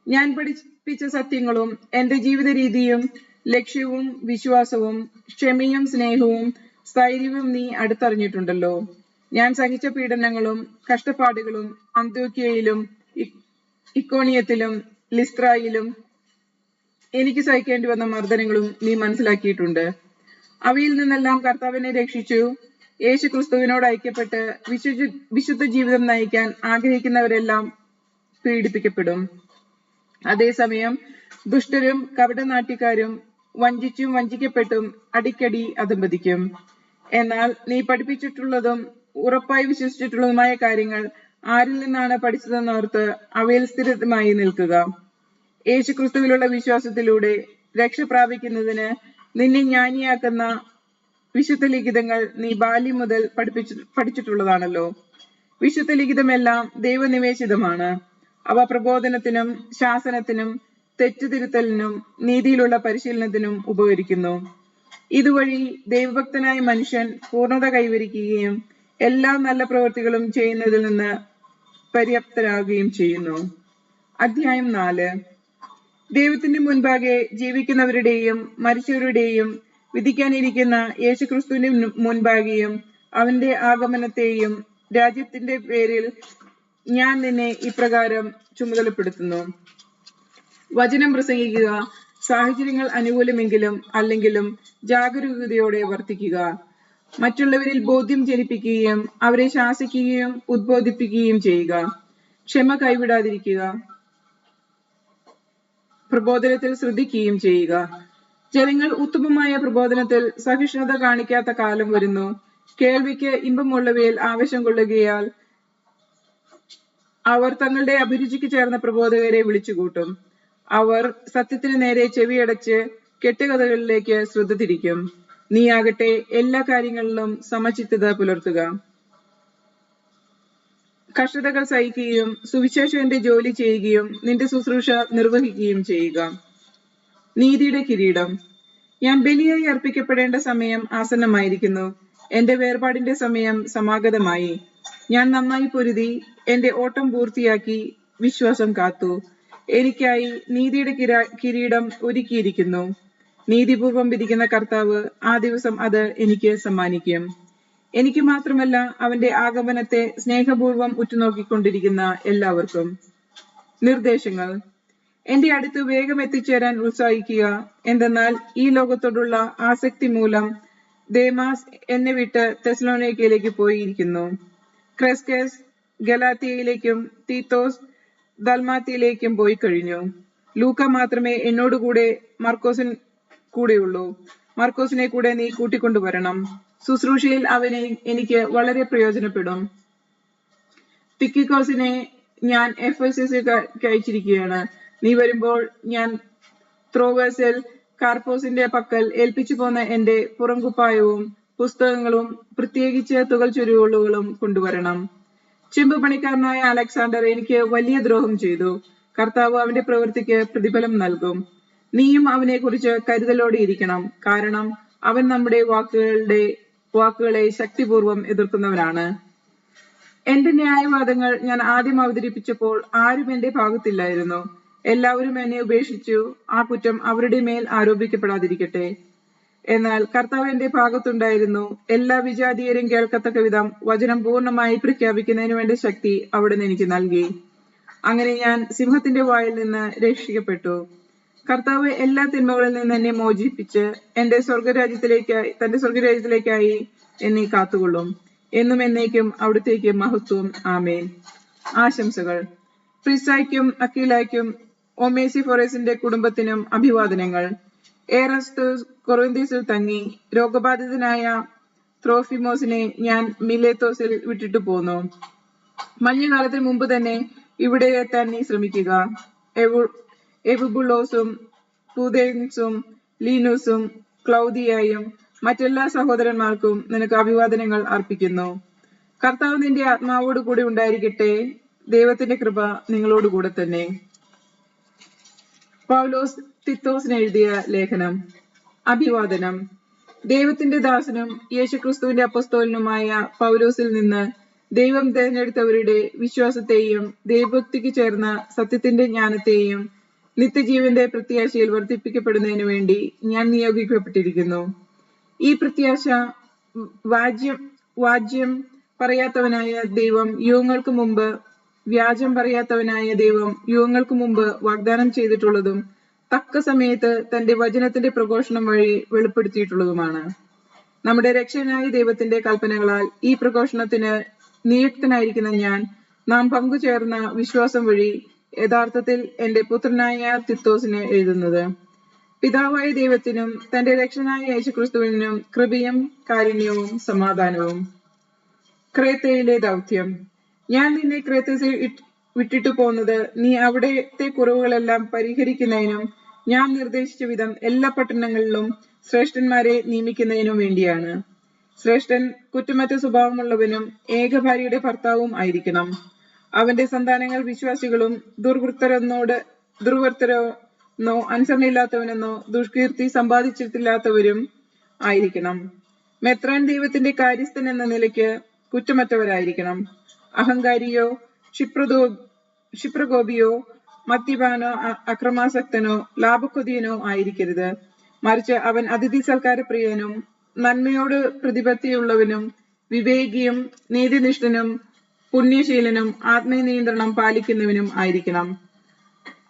ഞാൻ പഠിപ്പിച്ച സത്യങ്ങളും എന്റെ ജീവിത രീതിയും ലക്ഷ്യവും വിശ്വാസവും ക്ഷമയും സ്നേഹവും സ്ഥൈര്യവും നീ അടുത്തറിഞ്ഞിട്ടുണ്ടല്ലോ. ഞാൻ സഹിച്ച പീഡനങ്ങളും കഷ്ടപ്പാടുകളും അന്ത്യോക്യയിലും ഇക്കോണിയത്തിലും ലിസ്ത്രായിലും എനിക്ക് സഹിക്കേണ്ടി വന്ന മർദ്ദനങ്ങളും നീ മനസ്സിലാക്കിയിട്ടുണ്ട്. അവയിൽ നിന്നെല്ലാം കർത്താവിനെ രക്ഷിച്ചു. യേശു ക്രിസ്തുവിനോട് ഐക്യപ്പെട്ട് വിശുദ്ധ ജീവിതം നയിക്കാൻ ആഗ്രഹിക്കുന്നവരെല്ലാം പീഡിപ്പിക്കപ്പെടും. അതേസമയം ദുഷ്ടരും കപടനാട്യക്കാരും വഞ്ചിച്ചും വഞ്ചിക്കപ്പെട്ടും അടിക്കടി അധംപതിക്കും. എന്നാൽ നീ പഠിപ്പിച്ചിട്ടുള്ളതും ഉറപ്പായി വിശ്വസിച്ചിട്ടുള്ളതുമായ കാര്യങ്ങൾ ആരിൽ നിന്നാണ് പഠിച്ചതെന്നോർത്ത് അവയിൽ സ്ഥിരമായി നിൽക്കുക. യേശു ക്രിസ്തുവിലുള്ള വിശ്വാസത്തിലൂടെ രക്ഷ പ്രാപിക്കുന്നതിന് നിന്നെ ജ്ഞാനിയാക്കുന്ന വിശുദ്ധ ലിഖിതങ്ങൾ നീ ബാല്യം മുതൽ പഠിച്ചിട്ടുള്ളതാണല്ലോ. വിശുദ്ധ ലിഖിതമെല്ലാം ദൈവനിവേശിതമാണ്. അവ പ്രബോധനത്തിനും ശാസനത്തിനും തെറ്റുതിരുത്തലിനും നീതിയിലുള്ള പരിശീലനത്തിനും ഉപകരിക്കുന്നു. ഇതുവഴി ദൈവഭക്തനായ മനുഷ്യൻ പൂർണ്ണത കൈവരിക്കുകയും എല്ലാ നല്ല പ്രവൃത്തികളും ചെയ്യുന്നതിൽ നിന്ന് പര്യാപ്തരാകുകയും ചെയ്യുന്നു. അധ്യായം 4. ദൈവത്തിന്റെ മുൻപാകെ ജീവിക്കുന്നവരുടെയും മരിച്ചവരുടെയും വിധിക്കാനിരിക്കുന്ന യേശുക്രിസ്തുവിന്റെ മുൻപാകെയും അവന്റെ ആഗമനത്തെയും രാജ്യത്തിന്റെ പേരിൽ ഞാൻ നിന്നെ ഇപ്രകാരം ചുമതലപ്പെടുത്തുന്നു. വചനം പ്രസംഗിക്കുക. സാഹചര്യങ്ങൾ അനുകൂലമെങ്കിലും അല്ലെങ്കിലും ജാഗരൂകതയോടെ വർത്തിക്കുക. മറ്റുള്ളവരിൽ ബോധ്യം ജനിപ്പിക്കുകയും അവരെ ശാസിക്കുകയും ഉദ്ബോധിപ്പിക്കുകയും ചെയ്യുക. ക്ഷമ കൈവിടാതിരിക്കുക. പ്രബോധനത്തിൽ ശ്രദ്ധിക്കുകയും ചെയ്യുക. ജനങ്ങൾ ഉത്തമമായ പ്രബോധനത്തിൽ സഹിഷ്ണുത കാണിക്കാത്ത കാലം വരുന്നു. കേൾവിക്ക് ഇമ്പമുള്ളവയിൽ ആവേശം കൊള്ളുകയാൽ അവർ തങ്ങളുടെ അഭിരുചിക്ക് ചേർന്ന പ്രബോധകരെ വിളിച്ചുകൂട്ടും. അവർ സത്യത്തിന് നേരെ ചെവിയടച്ച് കെട്ടുകഥകളിലേക്ക് ശ്രദ്ധ തിരിക്കും. നീ ആകട്ടെ എല്ലാ കാര്യങ്ങളിലും സമചിത്തത പുലർത്തുക. കഷ്ടതകൾ സഹിക്കുകയും സുവിശേഷകന്റെ ജോലി ചെയ്യുകയും നിന്റെ ശുശ്രൂഷ നിർവഹിക്കുകയും ചെയ്യുക. നീതിയുടെ കിരീടം. ഞാൻ ബലിയായി അർപ്പിക്കപ്പെടേണ്ട സമയം ആസന്നമായിരിക്കുന്നു. എന്റെ വേർപാടിന്റെ സമയം സമാഗതമായി. ഞാൻ നന്നായി പൊരുതി എന്റെ ഓട്ടം പൂർത്തിയാക്കി വിശ്വാസം കാത്തു. എനിക്കായി നീതിയുടെ കിരീടം ഒരുക്കിയിരിക്കുന്നു. നീതിപൂർവം വിധിക്കുന്ന കർത്താവ് ആ ദിവസം അത് എനിക്ക് സമ്മാനിക്കും. എനിക്ക് മാത്രമല്ല, അവന്റെ ആഗമനത്തെ സ്നേഹപൂർവം ഉറ്റുനോക്കിക്കൊണ്ടിരിക്കുന്ന എല്ലാവർക്കും. നിർദ്ദേശങ്ങൾ. എന്റെ അടുത്ത് വേഗം എത്തിച്ചേരാൻ ഉത്സാഹിക്കുക. എന്തെന്നാൽ ഈ ലോകത്തോടുള്ള ആസക്തി മൂലം ദേമാസ് എന്നെ വിട്ട് തെസ്സലോനിക്കയിലേക്ക് പോയിരിക്കുന്നു. ക്രെസ്കസ് ഗലാത്യയിലേക്കും തീത്തോസ് ദൽമാത്തിയിലേക്കും പോയി കഴിഞ്ഞു. ലൂക്ക മാത്രമേ എന്നോടുകൂടെ മർക്കോസിൻ കൂടെയുള്ളൂ. മർക്കോസിനെ കൂടെ നീ കൂട്ടിക്കൊണ്ടുവരണം. ശുശ്രൂഷയിൽ അവനെ എനിക്ക് വളരെ പ്രയോജനപ്പെടും. തിക്കിക്കോസിനെ ഞാൻ എഫെസസിൽ അയച്ചിരിക്കുകയാണ്. നീ വരുമ്പോൾ ഞാൻ ത്രോവസിൽ കാർപ്പോസിന്റെ പക്കൽ ഏൽപ്പിച്ചു പോന്ന എന്റെ പുറംകുപ്പായവും പുസ്തകങ്ങളും പ്രത്യേകിച്ച് തുകൽ ചുരുളുകളും കൊണ്ടുവരണം. ചെമ്പ് പണിക്കാരനായ അലക്സാണ്ടർ എനിക്ക് വലിയ ദ്രോഹം ചെയ്തു. കർത്താവ് അവന്റെ പ്രവൃത്തിക്ക് പ്രതിഫലം നൽകും. നീയും അവനെ കുറിച്ച് കരുതലോടെ ഇരിക്കണം. കാരണം അവൻ നമ്മുടെ വാക്കുകളെ ശക്തിപൂർവം എതിർക്കുന്നവനാണ്. എന്റെ ന്യായവാദങ്ങൾ ഞാൻ ആദ്യം അവതരിപ്പിച്ചപ്പോൾ ആരും എന്റെ ഭാഗത്തില്ലായിരുന്നു. എല്ലാവരും എന്നെ ഉപേക്ഷിച്ചു. ആ കുറ്റം അവരുടെ മേൽ ആരോപിക്കപ്പെടാതിരിക്കട്ടെ. എന്നാൽ കർത്താവ് എന്റെ ഭാഗത്തുണ്ടായിരുന്നു. എല്ലാ വിജാതീയരും കേൾക്കത്തക്ക വിധം വചനം പൂർണ്ണമായി പ്രഖ്യാപിക്കുന്നതിന് വേണ്ട ശക്തി അവിടുന്ന് എനിക്ക് നൽകി. അങ്ങനെ ഞാൻ സിംഹത്തിന്റെ വായിൽ നിന്ന് രക്ഷിക്കപ്പെട്ടു. കർത്താവ് എല്ലാ തിന്മകളിൽ നിന്ന് എന്നെ മോചിപ്പിച്ച് തന്റെ സ്വർഗരാജ്യത്തിലേക്കായി എന്നെ കാത്തുകൊള്ളും. എന്നും എന്നേക്കും അവിടുത്തേക്ക് മഹത്വം. ആമേൻ. ആശംസകൾ. പ്രിസായ്ക്കും അക്കീലായ്ക്കും ഒമേസിഫോറസിന്റെ കുടുംബത്തിനും അഭിവാദനങ്ങൾ. എറസ്തുസ് കൊറിന്ഥീസിൽ തങ്ങി. രോഗബാധിതനായ ത്രോഫിമോസിനെ ഞാൻ മിലേത്തോസിൽ വിട്ടിട്ടു പോന്നു. മഞ്ഞുകാലത്തിന് മുമ്പ് തന്നെ ഇവിടെ എത്താൻ നീ ശ്രമിക്കുക. എവുബുലോസും പൂദേൻസും ലീനുസും ക്ലൗദിയായും മറ്റെല്ലാ സഹോദരന്മാർക്കും നിനക്ക് അഭിവാദനങ്ങൾ അർപ്പിക്കുന്നു. കർത്താവ് നിന്റെ ആത്മാവോട് കൂടി ഉണ്ടായിരിക്കട്ടെ. ദൈവത്തിന്റെ കൃപ നിങ്ങളോടുകൂടെ തന്നെ. പൗലോസ് തിത്തോസിന് എഴുതിയ ലേഖനം. അഭിവാദനം. ദൈവത്തിന്റെ ദാസനും യേശുക്രിസ്തുവിന്റെ അപ്പോസ്തലനുമായ പൗലോസിൽ നിന്ന് ദൈവം തിരഞ്ഞെടുത്തവരുടെ വിശ്വാസത്തെയും ദൈവഭക്തിക്ക് ചേർന്ന സത്യത്തിന്റെ ജ്ഞാനത്തെയും നിത്യജീവന്റെ പ്രത്യാശയിൽ വർദ്ധിപ്പിക്കപ്പെടുന്നതിനു വേണ്ടി ഞാൻ നിയോഗിക്കപ്പെട്ടിരിക്കുന്നു. ഈ പ്രത്യാശ വ്യാജം പറയാത്തവനായ ദൈവം യുഗങ്ങൾക്ക് മുമ്പ് വാഗ്ദാനം ചെയ്തിട്ടുള്ളതും തക്ക സമയത്ത് തന്റെ വചനത്തിന്റെ പ്രഘോഷണം വഴി വെളിപ്പെടുത്തിയിട്ടുള്ളതുമാണ്. നമ്മുടെ രക്ഷകനായ ദൈവത്തിന്റെ കൽപ്പനകളാൽ ഈ പ്രഘോഷണത്തിന് നിയുക്തനായിരിക്കുന്ന നാം പങ്കുചേർന്ന വിശ്വാസം വഴി യഥാർത്ഥത്തിൽ എന്റെ പുത്രനായ തിത്തോസിന് എഴുതുന്നത്. പിതാവായ ദൈവത്തിനും തന്റെ രക്ഷകനായ യേശുക്രിസ്തുവിനും കൃപയും കാരുണ്യവും സമാധാനവും. ക്രേത്തയിലെ ദൗത്യം. ഞാൻ നിന്നെ ക്രേത്തയിൽ വിട്ടിട്ടു പോന്നത് നീ അവിടത്തെ കുറവുകളെല്ലാം പരിഹരിക്കുന്നതിനും ഞാൻ നിർദ്ദേശിച്ച വിധം എല്ലാ പട്ടണങ്ങളിലും ശ്രേഷ്ഠന്മാരെ നിയമിക്കുന്നതിനും വേണ്ടിയാണ്. ശ്രേഷ്ഠൻ കുറ്റമറ്റ സ്വഭാവമുള്ളവനും ഏകഭാര്യയുടെ ഭർത്താവും ആയിരിക്കണം. അവന്റെ സന്താനങ്ങൾ വിശ്വാസികളും ദുർവൃത്തരെന്നോ അനുസരണയില്ലാത്തവനെന്നോ ദുഷ്കീർത്തി സമ്പാദിച്ചിട്ടില്ലാത്തവരും ആയിരിക്കണം. മെത്രാൻ ദൈവത്തിന്റെ കാര്യസ്ഥൻ എന്ന നിലയ്ക്ക് കുറ്റമറ്റവരായിരിക്കണം. അഹങ്കാരിയോ ക്ഷിപ്രകോപിയോ മദ്യപാനോ അക്രമാസക്തനോ ലാഭക്കൊതിയനോ ആയിരിക്കരുത്. മറിച്ച് അവൻ അതിഥി സൽക്കാരപ്രിയനും നന്മയോട് പ്രതിപത്തിയുള്ളവനും വിവേകിയും നീതിനിഷ്ഠനും പുണ്യശീലനും ആത്മീയ നിയന്ത്രണം പാലിക്കുന്നവനും ആയിരിക്കണം.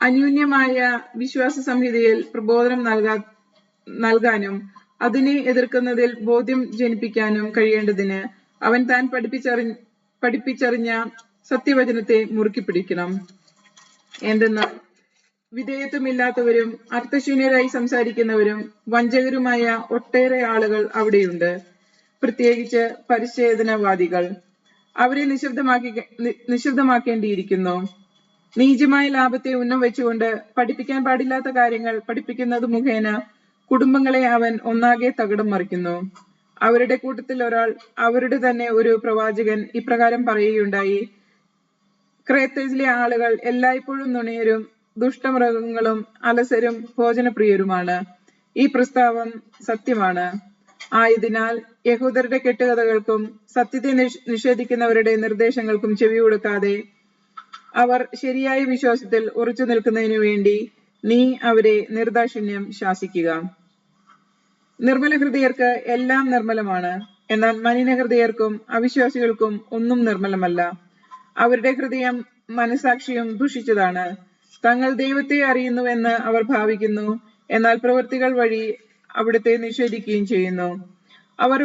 അന്യൂന്യമായ വിശ്വാസ സംഹിതയിൽ പ്രബോധനം നൽകാനും അതിനെ എതിർക്കുന്നതിൽ ബോധ്യം ജനിപ്പിക്കാനും കഴിയേണ്ടതിന് അവൻ താൻ പഠിപ്പിച്ചറിഞ്ഞ സത്യവചനത്തെ മുറുക്കി പിടിക്കണം. എന്തെന്നാൽ വിധേയത്വമില്ലാത്തവരും അർത്ഥശൂന്യരായി സംസാരിക്കുന്നവരും വഞ്ചകരുമായ ഒട്ടേറെ ആളുകൾ അവിടെയുണ്ട്, പ്രത്യേകിച്ച് പരിച്ഛേദനവാദികൾ. അവരെ നിശബ്ദമാക്കേണ്ടിയിരിക്കുന്നു. നീചമായ ലാഭത്തെ ഉന്നം വെച്ചുകൊണ്ട് പഠിപ്പിക്കാൻ പാടില്ലാത്ത കാര്യങ്ങൾ പഠിപ്പിക്കുന്നത് മുഖേന കുടുംബങ്ങളെ അവൻ ഒന്നാകെ തകിടം മറിക്കുന്നു. അവരുടെ കൂട്ടത്തിൽ ഒരാൾ, അവരുടെ തന്നെ ഒരു പ്രവാചകൻ, ഇപ്രകാരം പറയുകയുണ്ടായി: ക്രേത്തയിലെ ആളുകൾ എല്ലായ്പ്പോഴും നുണയരും ദുഷ്ടമൃഗങ്ങളും അലസരും ഭോജനപ്രിയരുമാണ്. ഈ പ്രസ്താവം സത്യമാണ്. ആയതിനാൽ യഹൂദരുടെ കെട്ടുകഥകൾക്കും സത്യത്തെ നിഷേധിക്കുന്നവരുടെ നിർദ്ദേശങ്ങൾക്കും ചെവി കൊടുക്കാതെ അവർ ശരിയായ വിശ്വാസത്തിൽ ഉറച്ചു നിൽക്കുന്നതിനു വേണ്ടി നീ അവരെ നിർദാക്ഷിണ്യം ശാസിക്കുക. നിർമ്മല ഹൃദയർക്ക് എല്ലാം നിർമ്മലമാണ്, എന്നാൽ മലിന ഹൃദയർക്കും അവിശ്വാസികൾക്കും ഒന്നും നിർമ്മലമല്ല. അവരുടെ ഹൃദയം മനസാക്ഷിയും ദുഷിച്ചതാണ്. തങ്ങൾ ദൈവത്തെ അറിയുന്നുവെന്ന് അവർ ഭാവിക്കുന്നു, എന്നാൽ പ്രവൃത്തികൾ വഴി അവിടുത്തെ നിഷേധിക്കുകയും ചെയ്യുന്നു. അവർ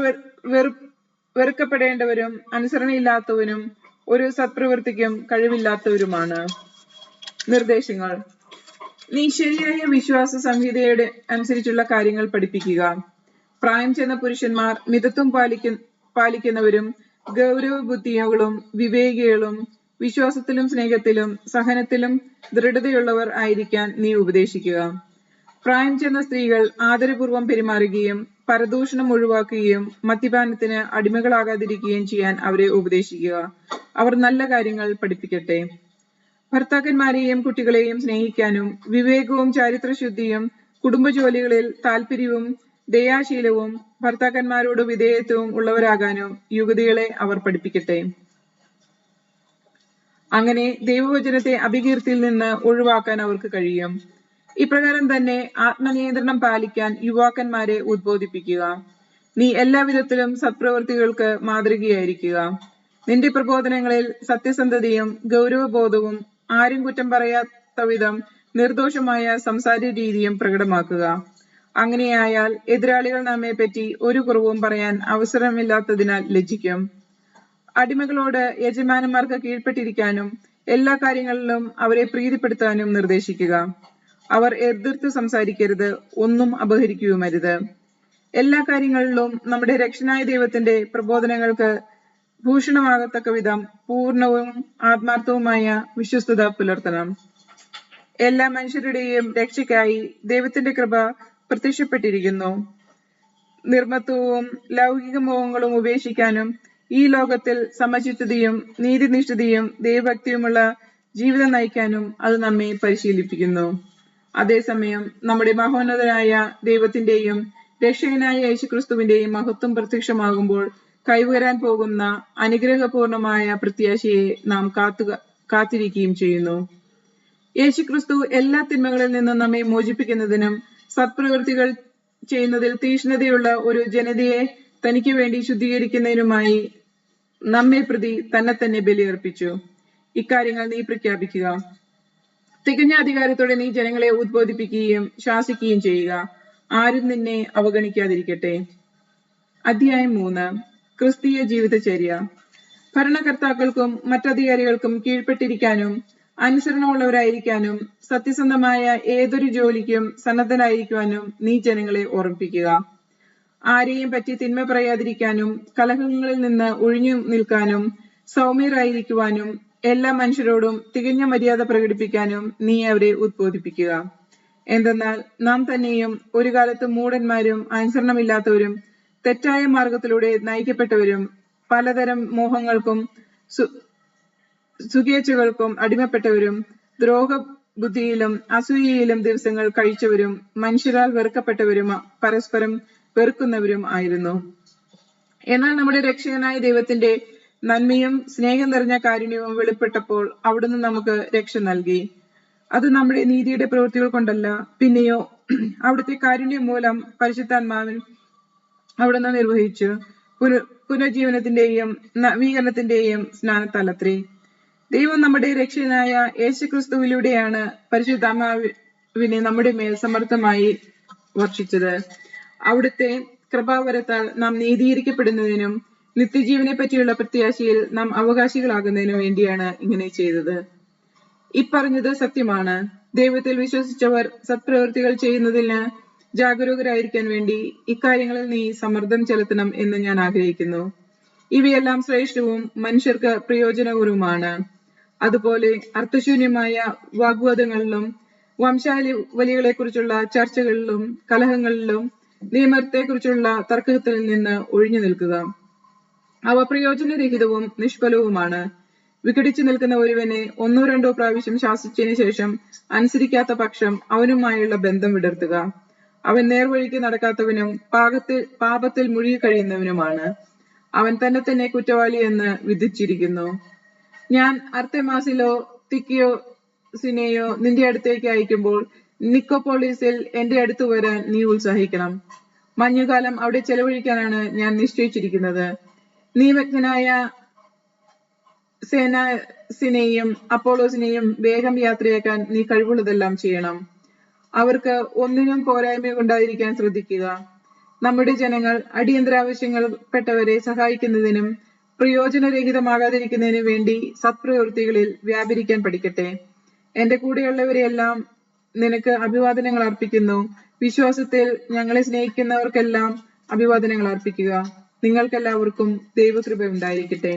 വെറുക്കപ്പെടേണ്ടവരും അനുസരണയില്ലാത്തവരും ഒരു സത്പ്രവൃത്തിക്കും കഴിവില്ലാത്തവരുമാണ്. നിർദ്ദേശങ്ങൾ: നീ ശരിയായ വിശ്വാസ സംഹിതയുടെ അനുസരിച്ചുള്ള കാര്യങ്ങൾ പഠിപ്പിക്കുക. പ്രായം ചെന്ന പുരുഷന്മാർ മിതത്വം പാലിക്കുന്നവരും ഗൗരവബുദ്ധികളും വിവേകികളും വിശ്വാസത്തിലും സ്നേഹത്തിലും സഹനത്തിലും ദൃഢതയുള്ളവർ ആയിരിക്കാൻ നീ ഉപദേശിക്കുക. പ്രായം ചെന്ന സ്ത്രീകൾ ആദരപൂർവ്വം പെരുമാറുകയും പരദൂഷണം ഒഴിവാക്കുകയും മദ്യപാനത്തിന് അടിമകളാകാതിരിക്കുകയും ചെയ്യാൻ അവരെ ഉപദേശിക്കുക. അവർ നല്ല കാര്യങ്ങൾ പഠിപ്പിക്കട്ടെ. ഭർത്താക്കന്മാരെയും കുട്ടികളെയും സ്നേഹിക്കാനും വിവേകവും ചാരിത്രശുദ്ധിയും കുടുംബജോലികളിൽ താല്പര്യവും ദയാശീലവും ഭർത്താക്കന്മാരോട് വിധേയത്വവും ഉള്ളവരാകാനും യുവതികളെ അവർ പഠിപ്പിക്കട്ടെ. അങ്ങനെ ദൈവവചനത്തെ അപകീർത്തിയിൽ നിന്ന് ഒഴിവാക്കാൻ അവർക്ക് കഴിയും. ഇപ്രകാരം തന്നെ ആത്മനിയന്ത്രണം പാലിക്കാൻ യുവാക്കന്മാരെ ഉദ്ബോധിപ്പിക്കുക. നീ എല്ലാവിധത്തിലും സത്പ്രവൃത്തികൾക്ക് മാതൃകയായിരിക്കുക. നിന്റെ പ്രബോധനങ്ങളിൽ സത്യസന്ധതയും ഗൗരവബോധവും ആരും കുറ്റം പറയാത്ത വിധം നിർദോഷമായ സംസാര രീതിയും പ്രകടമാക്കുക. അങ്ങനെയായാൽ എതിരാളികൾ നമ്മെ പറ്റി ഒരു കുറവും പറയാൻ അവസരമില്ലാത്തതിനാൽ ലജ്ജിക്കും. അടിമകളോട് യജമാനന്മാർക്ക് കീഴ്പ്പെട്ടിരിക്കാനും എല്ലാ കാര്യങ്ങളിലും അവരെ പ്രീതിപ്പെടുത്താനും നിർദ്ദേശിക്കുക. അവർ എതിർത്ത് സംസാരിക്കരുത്, ഒന്നും അപഹരിക്കുകയുമരുത്. എല്ലാ കാര്യങ്ങളിലും നമ്മുടെ രക്ഷനായ ദൈവത്തിന്റെ പ്രബോധനങ്ങൾക്ക് ഭൂഷണമാകത്തക്ക വിധം പൂർണ്ണവും ആത്മാർത്ഥവുമായ വിശ്വസ്തത പുലർത്തണം. എല്ലാ മനുഷ്യരുടെയും രക്ഷയ്ക്കായി ദൈവത്തിന്റെ കൃപ പ്രത്യക്ഷപ്പെട്ടിരിക്കുന്നു. നിർമ്മത്വവും ലൗകിക മോഹങ്ങളും ഉപേക്ഷിക്കാനും ഈ ലോകത്തിൽ സമചിത്തതയും നീതിനിഷ്ഠതയും ദൈവഭക്തിയുമുള്ള ജീവിതം നയിക്കാനും അത് നമ്മെ പരിശീലിപ്പിക്കുന്നു. അതേസമയം നമ്മുടെ മഹോന്നതനായ ദൈവത്തിന്റെയും രക്ഷകനായ യേശുക്രിസ്തുവിന്റെയും മഹത്വം പ്രത്യക്ഷമാകുമ്പോൾ കൈവരാൻ പോകുന്ന അനുഗ്രഹപൂർണമായ പ്രത്യാശയെ നാം കാത്തിരിക്കുകയും ചെയ്യുന്നു. യേശുക്രിസ്തു എല്ലാ തിന്മകളിൽ നിന്നും നമ്മെ മോചിപ്പിക്കുന്നതിനും സത്പ്രവൃത്തികൾ ചെയ്യുന്നതിൽ തീക്ഷ്ണതയുള്ള ഒരു ജനതയെ തനിക്ക് വേണ്ടി ശുദ്ധീകരിക്കുന്നതിനുമായി നമ്മെ പ്രതി തന്നെ ബലിയർപ്പിച്ചു. ഇക്കാര്യങ്ങൾ നീ പ്രഖ്യാപിക്കുക. തികഞ്ഞ അധികാരത്തോടെ നീ ജനങ്ങളെ ഉദ്ബോധിപ്പിക്കുകയും ശാസിക്കുകയും ചെയ്യുക. ആരും നിന്നെ അവഗണിക്കാതിരിക്കട്ടെ. അധ്യായം 3. ക്രിസ്തീയ ജീവിതചര്യ. ഭരണകർത്താക്കൾക്കും മറ്റധികാരികൾക്കും കീഴ്പ്പെട്ടിരിക്കാനും അനുസരണമുള്ളവരായിരിക്കാനും സത്യസന്ധമായ ഏതൊരു ജോലിക്കും സന്നദ്ധരായിരിക്കുവാനും നീ ജനങ്ങളെ ഓർമ്മിപ്പിക്കുക. ആരെയും പറ്റി തിന്മ പറയാതിരിക്കാനും കലഹങ്ങളിൽ നിന്ന് ഒഴിഞ്ഞു നിൽക്കാനും സൗമ്യരായിരിക്കുവാനും എല്ലാ മനുഷ്യരോടും തികഞ്ഞ മര്യാദ പ്രകടിപ്പിക്കാനും നീ അവരെ ഉദ്ബോധിപ്പിക്കുക. എന്തെന്നാൽ നാം തന്നെയും ഒരു കാലത്ത് മൂഢന്മാരും അനുസരണമില്ലാത്തവരും തെറ്റായ മാർഗത്തിലൂടെ നയിക്കപ്പെട്ടവരും പലതരം മോഹങ്ങൾക്കും സുഖേച്ഛകൾക്കും അടിമപ്പെട്ടവരും ദ്രോഹബുദ്ധിയിലും അസൂയയിലും ദിവസങ്ങൾ കഴിച്ചവരും മനുഷ്യരാൽ വെറുക്കപ്പെട്ടവരും പരസ്പരം വെറുക്കുന്നവരും ആയിരുന്നു. എന്നാൽ നമ്മുടെ രക്ഷകനായ ദൈവത്തിന്റെ നന്മയും സ്നേഹം നിറഞ്ഞ കാരുണ്യവും വെളിപ്പെട്ടപ്പോൾ അവിടുന്ന് നമുക്ക് രക്ഷ നൽകി. അത് നമ്മുടെ നീതിയുടെ പ്രവൃത്തികൾ കൊണ്ടല്ല, പിന്നെയോ അവിടുത്തെ കാരുണ്യം മൂലം പരിശുദ്ധാത്മാവിൽ അവിടുന്ന് നിർവഹിച്ചു പുനർജീവനത്തിന്റെയും നവീകരണത്തിന്റെയും സ്നാനത്താലത്രേ. ദൈവം നമ്മുടെ രക്ഷകനായ യേശുക്രിസ്തുവിലൂടെയാണ് പരിശുദ്ധാത്മാവിനെ നമ്മുടെ മേൽ സമർത്ഥമായി വർഷിച്ചത്. അവിടുത്തെ കൃപാവരത്താൽ നാം നീതീകരിക്കപ്പെടുന്നതിനും നിത്യജീവനെ പറ്റിയുള്ള പ്രത്യാശയിൽ നാം അവകാശികളാകുന്നതിനു വേണ്ടിയാണ് ഇങ്ങനെ ചെയ്തത്. ഇപ്പറഞ്ഞത് സത്യമാണ്. ദൈവത്തിൽ വിശ്വസിച്ചവർ സത്പ്രവൃത്തികൾ ചെയ്യുന്നതിന് ജാഗരൂകരായിരിക്കാൻ വേണ്ടി ഇക്കാര്യങ്ങളിൽ നീ സമ്മർദ്ദം ചെലുത്തണം എന്ന് ഞാൻ ആഗ്രഹിക്കുന്നു. ഇവയെല്ലാം ശ്രേഷ്ഠവും മനുഷ്യർക്ക് പ്രയോജനകരവുമാണ്. അതുപോലെ അർത്ഥശൂന്യമായ വാഗ്വാദങ്ങളിലും വംശാവലികളെക്കുറിച്ചുള്ള ചർച്ചകളിലും കലഹങ്ങളിലും നിയമത്തെക്കുറിച്ചുള്ള തർക്കത്തിൽ നിന്ന് ഒഴിഞ്ഞു നിൽക്കുക. അവ പ്രയോജനരഹിതവും നിഷ്ഫലവുമാണ്. വിഘടിച്ചു നിൽക്കുന്ന ഒരുവനെ 1-2 പ്രാവശ്യം ശാസിച്ചതിനു ശേഷം അനുസരിക്കാത്ത പക്ഷം അവനുമായുള്ള ബന്ധം വിടർത്തുക. അവൻ നേർവഴിക്ക് നടക്കാത്തവനും പാപത്തിൽ മുഴുകി കഴിയുന്നവനുമാണ്. അവൻ തന്നെ കുറ്റവാളി എന്ന് വിധിച്ചിരിക്കുന്നു. ഞാൻ അർത്തേമാസിലോ തിക്കിയോസിനെയോ നിന്റെ അടുത്തേക്ക് അയക്കുമ്പോൾ നിക്കോപോളിസിൽ എന്റെ അടുത്ത് വരാൻ നീ ഉത്സാഹിക്കണം. മഞ്ഞുകാലം അവിടെ ചെലവഴിക്കാനാണ് ഞാൻ നിശ്ചയിച്ചിരിക്കുന്നത്. നിയമജ്ഞനായ സേനാസിനെയും അപ്പോളോസിനെയും വേഗം യാത്രയാക്കാൻ നീ കഴിവുള്ളതെല്ലാം ചെയ്യണം. അവർക്ക് ഒന്നിനും പോരായ്മയുണ്ടായിരിക്കാൻ ശ്രദ്ധിക്കുക. നമ്മുടെ ജനങ്ങൾ അടിയന്തരാവശ്യങ്ങൾപ്പെട്ടവരെ സഹായിക്കുന്നതിനും പ്രയോജനരഹിതമാകാതിരിക്കുന്നതിനും വേണ്ടി സത്പ്രവൃത്തികളിൽ വ്യാപരിക്കാൻ പഠിക്കട്ടെ. എന്റെ കൂടെയുള്ളവരെല്ലാം നിനക്ക് അഭിവാദനങ്ങൾ അർപ്പിക്കുന്നു. വിശ്വാസത്തിൽ ഞങ്ങളെ സ്നേഹിക്കുന്നവർക്കെല്ലാം അഭിവാദനങ്ങൾ അർപ്പിക്കുക. നിങ്ങൾക്കെല്ലാവർക്കും ദൈവകൃപ ഉണ്ടായിരിക്കട്ടെ.